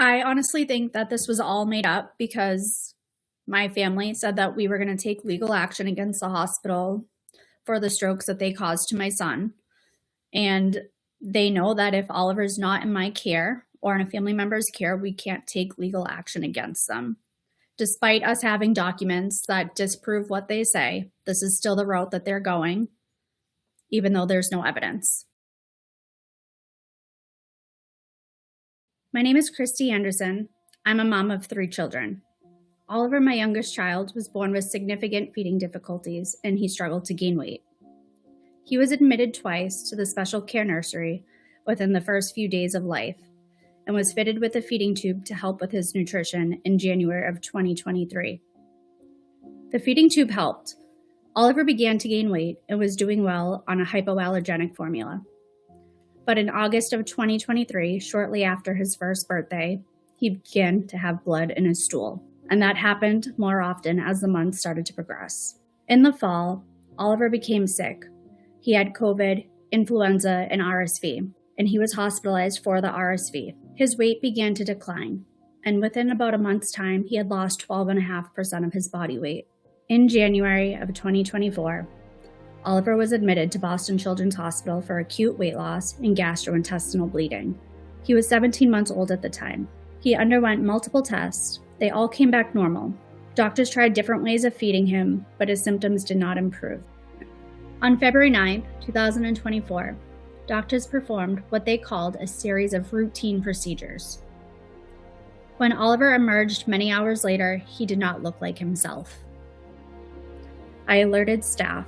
I honestly think that this was all made up because my family said that we were going to take legal action against the hospital for the strokes that they caused to my son. And they know that if Oliver's not in my care or in a family member's care, we can't take legal action against them. Despite us having documents that disprove what they say, this is still the route that they're going, even though there's no evidence. My name is Kristy Anderson. I'm a mom of 3 children. Oliver, my youngest child, was born with significant feeding difficulties, and he struggled to gain weight. He was admitted twice to the special care nursery within the first few days of life and was fitted with a feeding tube to help with his nutrition in January of 2023. The feeding tube helped. Oliver began to gain weight and was doing well on a hypoallergenic formula. But in August of 2023, shortly after his first birthday, he began to have blood in his stool, and that happened more often as the months started to progress. In the fall, Oliver became sick. He had COVID, influenza, and RSV, and he was hospitalized for the RSV. His weight began to decline, and within about a month's time, he had lost 12.5% of his body weight. In January of 2024, Oliver was admitted to Boston Children's Hospital for acute weight loss and gastrointestinal bleeding. He was 17 months old at the time. He underwent multiple tests. They all came back normal. Doctors tried different ways of feeding him, but his symptoms did not improve. On February 9, 2024, doctors performed what they called a series of routine procedures. When Oliver emerged many hours later, he did not look like himself. I alerted staff.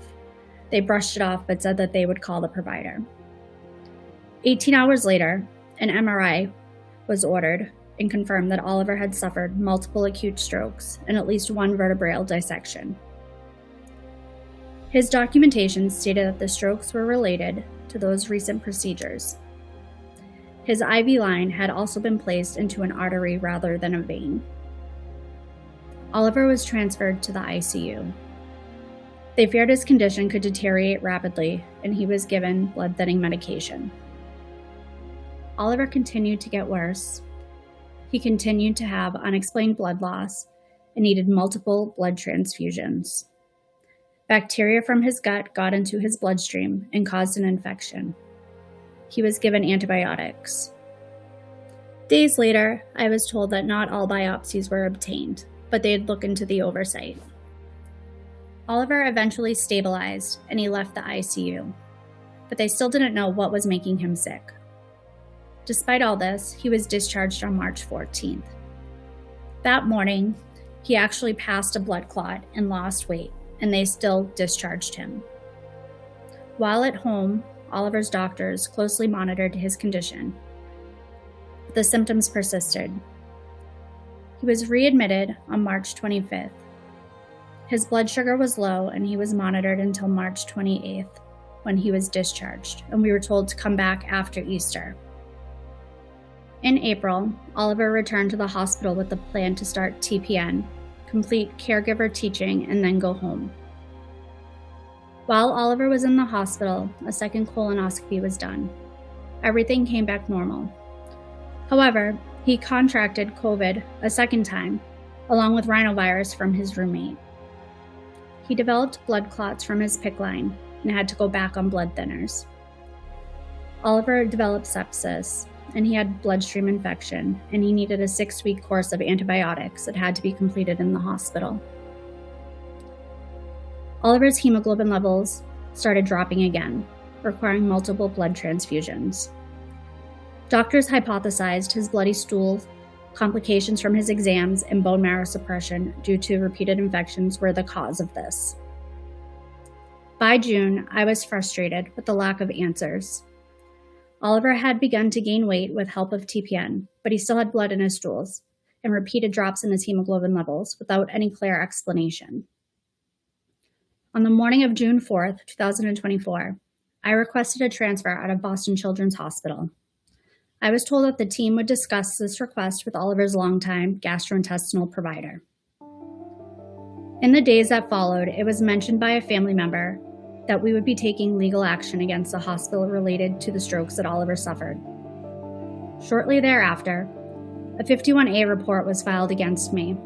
They brushed it off but said that they would call the provider. 18 hours later, an MRI was ordered and confirmed that Oliver had suffered multiple acute strokes and at least 1 vertebral dissection. His documentation stated that the strokes were related to those recent procedures. His IV line had also been placed into an artery rather than a vein. Oliver was transferred to the ICU. They feared his condition could deteriorate rapidly, and he was given blood-thinning medication. Oliver continued to get worse. He continued to have unexplained blood loss and needed multiple blood transfusions. Bacteria from his gut got into his bloodstream and caused an infection. He was given antibiotics. Days later, I was told that not all biopsies were obtained, but they'd look into the oversight. Oliver eventually stabilized and he left the ICU, but they still didn't know what was making him sick. Despite all this, he was discharged on March 14th. That morning, he actually passed a blood clot and lost weight, and they still discharged him. While at home, Oliver's doctors closely monitored his condition, but the symptoms persisted. He was readmitted on March 25th. His blood sugar was low, and he was monitored until March 28th, when he was discharged, and we were told to come back after Easter. In April, Oliver returned to the hospital with the plan to start TPN, complete caregiver teaching, and then go home. While Oliver was in the hospital, a second colonoscopy was done. Everything came back normal. However, he contracted COVID a second time, along with rhinovirus from his roommate. He developed blood clots from his PICC line and had to go back on blood thinners. Oliver developed sepsis, and he had bloodstream infection, and he needed a 6-week course of antibiotics that had to be completed in the hospital. Oliver's hemoglobin levels started dropping again, requiring multiple blood transfusions. Doctors hypothesized his bloody stool, complications from his exams, and bone marrow suppression due to repeated infections were the cause of this. By June, I was frustrated with the lack of answers. Oliver had begun to gain weight with help of TPN, but he still had blood in his stools and repeated drops in his hemoglobin levels without any clear explanation. On the morning of June 4th, 2024, I requested a transfer out of Boston Children's Hospital. I was told that the team would discuss this request with Oliver's longtime gastrointestinal provider. In the days that followed, it was mentioned by a family member that we would be taking legal action against the hospital related to the strokes that Oliver suffered. Shortly thereafter, A 51A report was filed against me,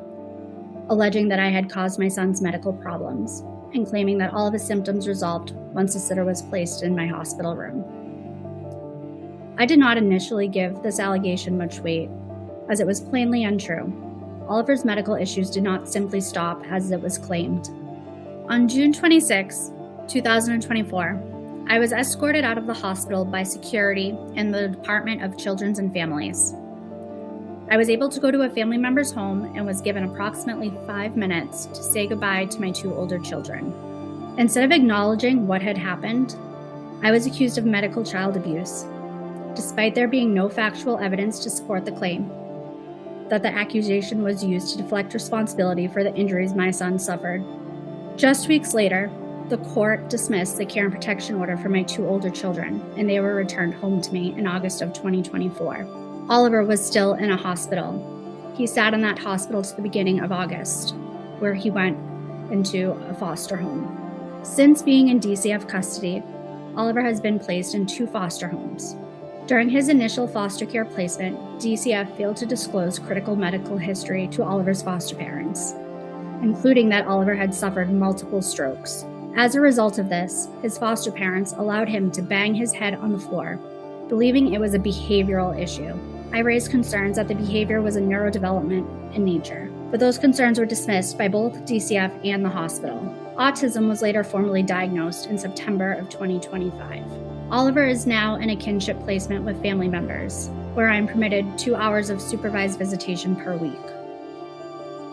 alleging that I had caused my son's medical problems and claiming that all of his symptoms resolved once the sitter was placed in my hospital room. I did not initially give this allegation much weight, as it was plainly untrue. Oliver's medical issues did not simply stop as it was claimed. On June 26, 2024, I was escorted out of the hospital by security in the Department of Children and Families. I was able to go to a family member's home and was given approximately 5 minutes to say goodbye to my 2 older children. Instead of acknowledging what had happened, I was accused of medical child abuse, despite there being no factual evidence to support the claim that the accusation was used to deflect responsibility for the injuries my son suffered. Just weeks later, the court dismissed the care and protection order for my 2 older children, and they were returned home to me in August of 2024. Oliver was still in a hospital. He sat in that hospital to the beginning of August, where he went into a foster home. Since being in DCF custody, Oliver has been placed in 2 foster homes. During his initial foster care placement, DCF failed to disclose critical medical history to Oliver's foster parents, including that Oliver had suffered multiple strokes. As a result of this, his foster parents allowed him to bang his head on the floor, believing it was a behavioral issue. I raised concerns that the behavior was a neurodevelopment in nature, but those concerns were dismissed by both DCF and the hospital. Autism was later formally diagnosed in September of 2025. Oliver is now in a kinship placement with family members, where I am permitted 2 hours of supervised visitation per week.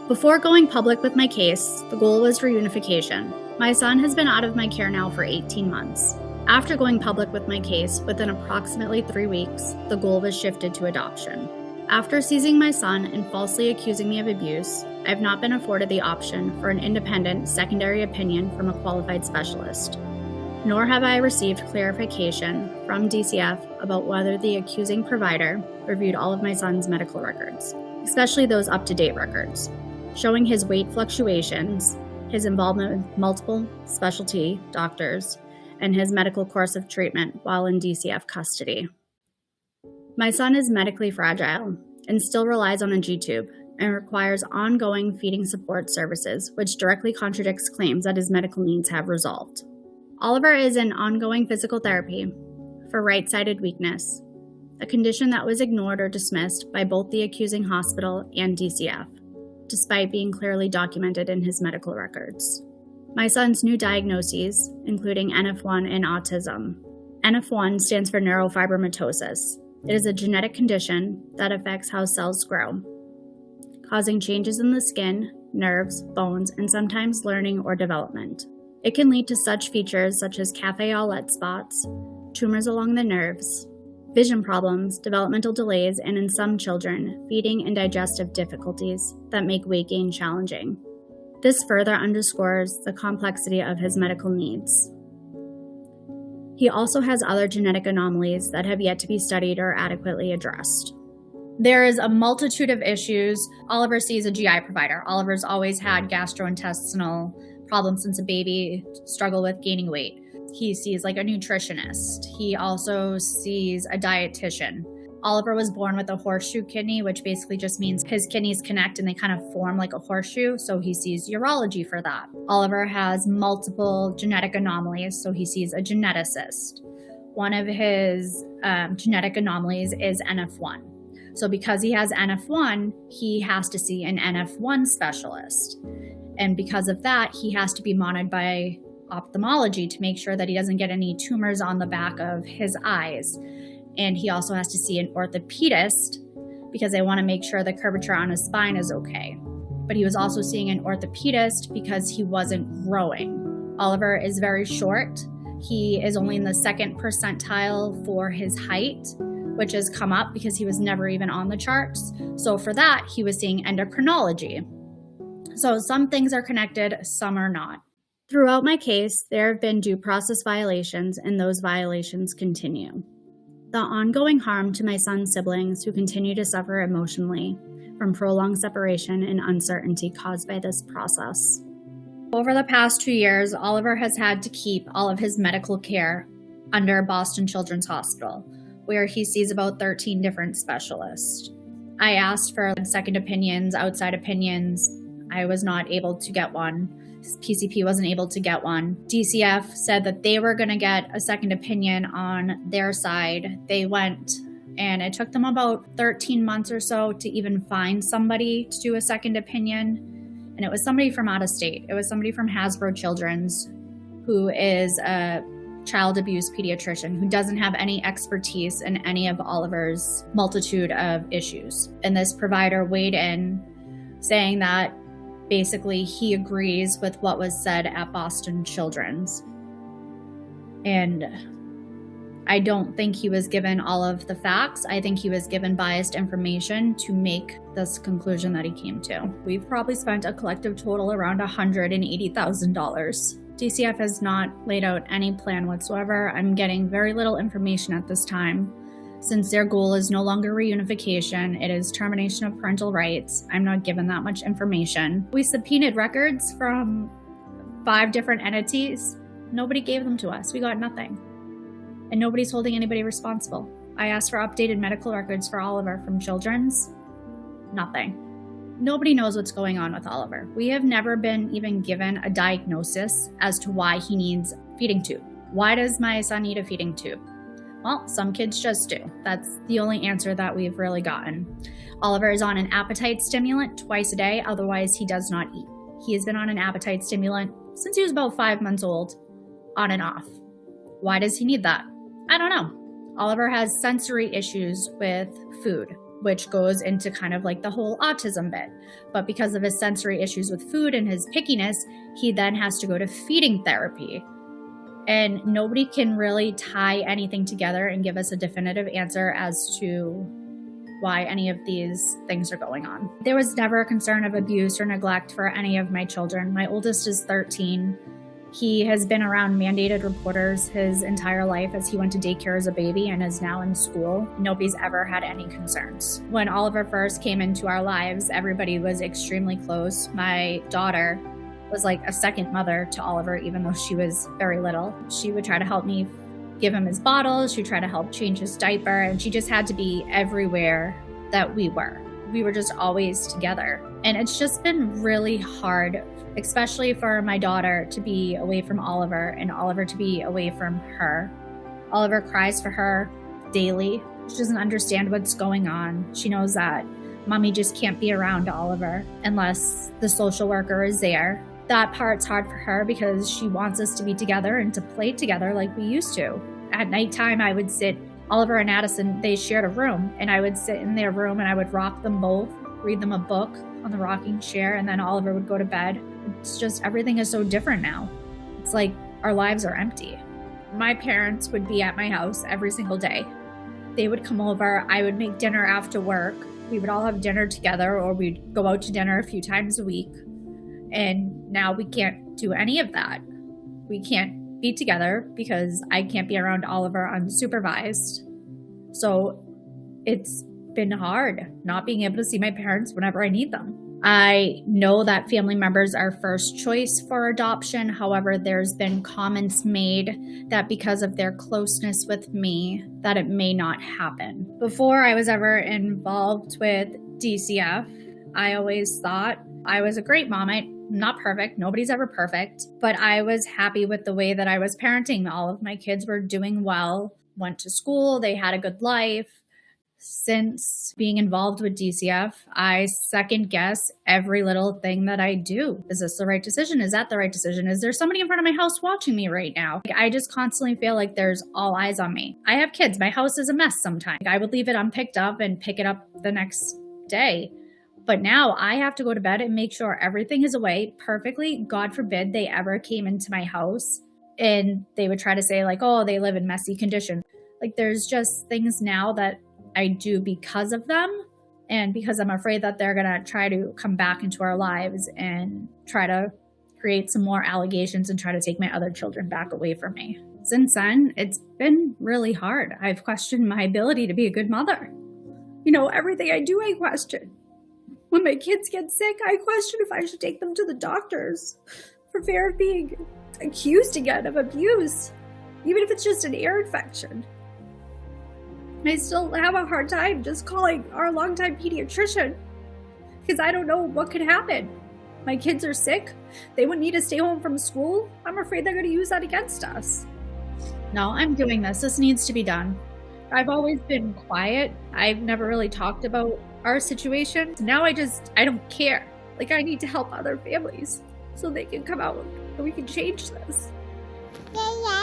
Before going public with my case, the goal was reunification. My son has been out of my care now for 18 months. After going public with my case, within approximately 3 weeks, the goal was shifted to adoption. After seizing my son and falsely accusing me of abuse, I have not been afforded the option for an independent secondary opinion from a qualified specialist, nor have I received clarification from DCF about whether the accusing provider reviewed all of my son's medical records, especially those up-to-date records, showing his weight fluctuations, his involvement with multiple specialty doctors, and his medical course of treatment while in DCF custody. My son is medically fragile and still relies on a G-tube and requires ongoing feeding support services, which directly contradicts claims that his medical needs have resolved. Oliver is in ongoing physical therapy for right-sided weakness, a condition that was ignored or dismissed by both the accusing hospital and DCF, despite being clearly documented in his medical records. My son's new diagnoses, including NF1 and autism. NF1 stands for neurofibromatosis. It is a genetic condition that affects how cells grow, causing changes in the skin, nerves, bones, and sometimes learning or development. It can lead to such features such as cafe au lait spots, tumors along the nerves, vision problems, developmental delays, and in some children, feeding and digestive difficulties that make weight gain challenging. This further underscores the complexity of his medical needs. He also has other genetic anomalies that have yet to be studied or adequately addressed. There is a multitude of issues. Oliver sees a GI provider. Oliver's always had gastrointestinal problems since a baby, struggle with gaining weight. He sees like a nutritionist. He also sees a dietitian. Oliver was born with a horseshoe kidney, which basically just means his kidneys connect and they kind of form like a horseshoe, so he sees urology for that. Oliver has multiple genetic anomalies, so he sees a geneticist. One of his genetic anomalies is NF1. So because he has NF1, he has to see an NF1 specialist. And because of that, he has to be monitored by ophthalmology to make sure that he doesn't get any tumors on the back of his eyes. And he also has to see an orthopedist because they want to make sure the curvature on his spine is okay. But he was also seeing an orthopedist because he wasn't growing. Oliver is very short. He is only in the 2nd percentile for his height, which has come up because he was never even on the charts. So for that, he was seeing endocrinology. So some things are connected, some are not. Throughout my case, there have been due process violations, and those violations continue. The ongoing harm to my son's siblings who continue to suffer emotionally from prolonged separation and uncertainty caused by this process. Over the past 2 years, Oliver has had to keep all of his medical care under Boston Children's Hospital, where he sees about 13 different specialists. I asked for second opinions, outside opinions. I was not able to get one. PCP wasn't able to get one. DCF said that they were going to get a second opinion on their side. They went, and it took them about 13 months or so to even find somebody to do a second opinion. And it was somebody from out of state. It was somebody from Hasbro Children's, who is a child abuse pediatrician who doesn't have any expertise in any of Oliver's multitude of issues. And this provider weighed in, saying that basically he agrees with what was said at Boston Children's. And I don't think he was given all of the facts. I think he was given biased information to make this conclusion that he came to. We've probably spent a collective total around $180,000. DCF has not laid out any plan whatsoever. I'm getting very little information at this time. Since their goal is no longer reunification, it is termination of parental rights. I'm not given that much information. We subpoenaed records from 5 different entities. Nobody gave them to us. We got nothing. And nobody's holding anybody responsible. I asked for updated medical records for Oliver from Children's. Nothing. Nobody knows what's going on with Oliver. We have never been even given a diagnosis as to why he needs a feeding tube. Why does my son need a feeding tube? Well, some kids just do. That's the only answer that we've really gotten. Oliver is on an appetite stimulant twice a day, otherwise he does not eat. He has been on an appetite stimulant since he was about 5 months old, on and off. Why does he need that? I don't know. Oliver has sensory issues with food, which goes into kind of like the whole autism bit. But because of his sensory issues with food and his pickiness, he then has to go to feeding therapy. And nobody can really tie anything together and give us a definitive answer as to why any of these things are going on. There was never a concern of abuse or neglect for any of my children. My oldest is 13. He has been around mandated reporters his entire life as he went to daycare as a baby and is now in school. Nobody's ever had any concerns. When Oliver first came into our lives, everybody was extremely close. My daughter was like a second mother to Oliver, even though she was very little. She would try to help me give him his bottles. She'd try to help change his diaper, and she just had to be everywhere that we were. We were just always together. And it's just been really hard, especially for my daughter to be away from Oliver and Oliver to be away from her. Oliver cries for her daily. She doesn't understand what's going on. She knows that mommy just can't be around Oliver unless the social worker is there. That part's hard for her because she wants us to be together and to play together like we used to. At nighttime, I would sit, Oliver and Addison, they shared a room, and I would sit in their room and I would rock them both, read them a book on the rocking chair, and then Oliver would go to bed. It's just, everything is so different now. It's like our lives are empty. My parents would be at my house every single day. They would come over, I would make dinner after work. We would all have dinner together, or we'd go out to dinner a few times a week. And now we can't do any of that. We can't be together because I can't be around Oliver unsupervised. So it's been hard not being able to see my parents whenever I need them. I know that family members are first choice for adoption. However, there's been comments made that because of their closeness with me, that it may not happen. Before I was ever involved with DCF, I always thought I was a great mom. I'm not perfect. Nobody's ever perfect. But I was happy with the way that I was parenting. All of my kids were doing well, went to school, they had a good life. Since being involved with DCF, I second guess every little thing that I do. Is this the right decision? Is that the right decision? Is there somebody in front of my house watching me right now? I just constantly feel like there's all eyes on me. I have kids. My house is a mess sometimes. I would leave it unpicked up and pick it up the next day. But now I have to go to bed and make sure everything is away perfectly. God forbid they ever came into my house and they would try to say like, oh, they live in messy conditions. Like there's just things now that I do because of them and because I'm afraid that they're going to try to come back into our lives and try to create some more allegations and try to take my other children back away from me. Since then, it's been really hard. I've questioned my ability to be a good mother. You know, everything I do, I question. When my kids get sick, I question if I should take them to the doctors for fear of being accused again of abuse, even if it's just an ear infection. I still have a hard time just calling our longtime pediatrician because I don't know what could happen. My kids are sick. They would need to stay home from school. I'm afraid they're going to use that against us. No, I'm doing this. This needs to be done. I've always been quiet. I've never really talked about our situation. Now I don't care. Like, I need to help other families so they can come out and we can change this. Yeah.